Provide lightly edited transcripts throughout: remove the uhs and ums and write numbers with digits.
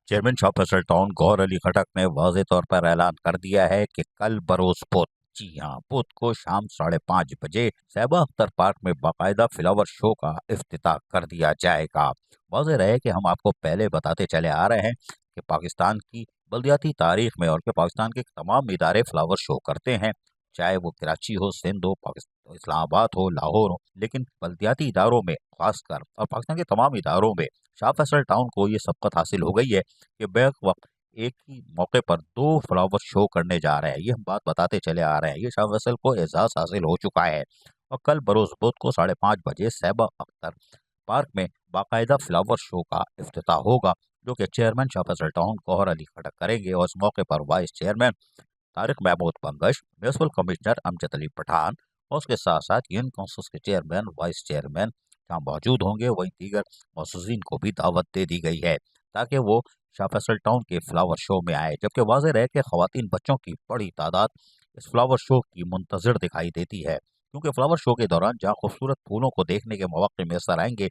Chairman Shah Faisal town Gauhar Ali खटक ने वाज़ेह तौर पर ऐलान कर दिया है कि कल बरोज बुध, जी हाँ, बुध को शाम 5:30 बजे सैबा अख्तर पार्क में बाकायदा फ्लावर शो का इफ्तिताह कर दिया जाएगा। वाज़ेह रहे कि हम आपको पहले बताते चले आ रहे हैं कि पाकिस्तान की बल्दियाती तारीख में और कि पाकिस्तान के तमाम इदारे फ्लावर शो करते हैं, चाहे वो कराची हो, सिंध हो, पाकिस्तान इस्लामाबाद हो, लाहौर हो, लेकिन बल्दियाती इदारों में खासकर और पाकिस्तान के तमाम इदारों में शाह फैसल टाउन को ये सबकत हासिल हो गई है कि बैक वक्त एक ही मौके पर 2 फ्लावर शो करने जा रहे हैं। ये हम बात बताते चले आ रहे हैं। ये शाह फैसल को एजाज़ हासिल हो चुका है और कल बरोज़ बुध को 5:30 बजे सैबा अख्तर पार्क में बाकायदा फ्लावर शो का इफ्तिताह होगा, जो कि चेयरमैन शाह फैसल टाउन गौहर अली खटक करेंगे और इस मौके पर vice chairman Tariq Mahmood Bangash, municipal commissioner Amjad Ali Pathan और उसके साथ साथ यूनियन काउंसिल के चेयरमैन, वाइस चेयरमैन जहाँ मौजूद होंगे, वहीं दीगर मौसूसीन को भी दावत दे दी गई है ताकि वो शाह फैसल टाउन के फ्लावर शो में आए। जबकि वाज़ेह रहे कि ख़वातीन बच्चों की बड़ी तादाद इस फ्लावर शो की मुंतज़िर दिखाई देती है, क्योंकि फ्लावर शो के दौरान जहाँ खूबसूरत फूलों को देखने के मौके मैसर आएंगे,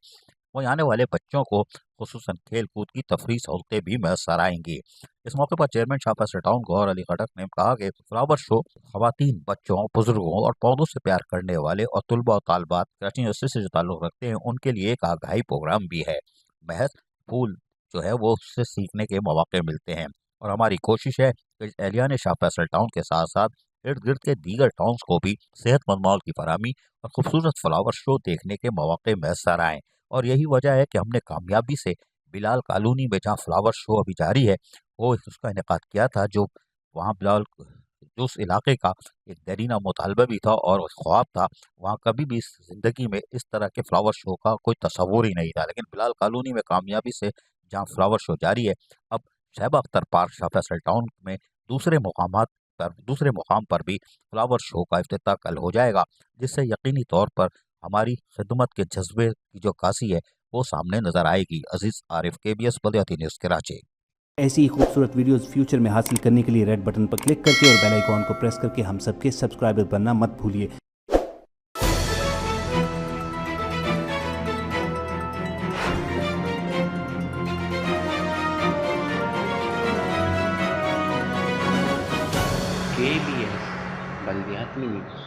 वहीं आने वाले बच्चों को खुसूसन खेल कूद की तफरीह सहूलतें भी मैसर आएंगी। इस मौके पर चेयरमैन शाह फैसल टाउन गौहर अली खटक ने कहा कि फ्लावर शो खवातीन, बच्चों, बुजुर्गों और पौधों से प्यार करने वाले और तुलबा और तालबात कराची यूनिवर्सिटी से जो ताल्लुक़ रखते हैं, उनके लिए एक आगाही प्रोग्राम भी है। महज फूल जो है वो उससे सीखने के मौके मिलते हैं और हमारी कोशिश है कि एहलियान शाह फैसल टाउन के साथ साथ इर्द गिर्द के दीगर टाउन्स को भी सेहतमंद माहौल की फराहमी और खूबसूरत फ्लावर शो देखने के मौके मैसर आएँ। और यही वजह है कि हमने कामयाबी से बिलाल कॉलोनी में जहाँ फ्लावर शो अभी जारी है, वो उसका इनेकाद किया था, जो वहाँ बिलाल जो उस इलाके का एक दरीना मुतालबा भी था और ख्वाब था। वहाँ कभी भी ज़िंदगी में इस तरह के फ्लावर शो का कोई तसव्वुर ही नहीं था, लेकिन बिलाल कॉलोनी में कामयाबी से जहाँ फ्लावर शो जारी है, अब शहबा अख्तर पार्क शाह फैसल टाउन में दूसरे मुकाम पर भी फ्लावर शो का इफ्तिताह कल हो जाएगा, जिससे यकीनी तौर पर हमारी खिदमत के जज्बे की जो कासी है वो सामने नजर आएगी। अजीज आरिफ, KBS बल्दियाती न्यूज़ कराची। ऐसी ही खूबसूरत वीडियोस फ्यूचर में हासिल करने के लिए रेड बटन पर क्लिक करके और बेल आइकॉन को प्रेस करके हम सबके सब्सक्राइबर बनना मत भूलिए। KBS बल्दियाती न्यूज़।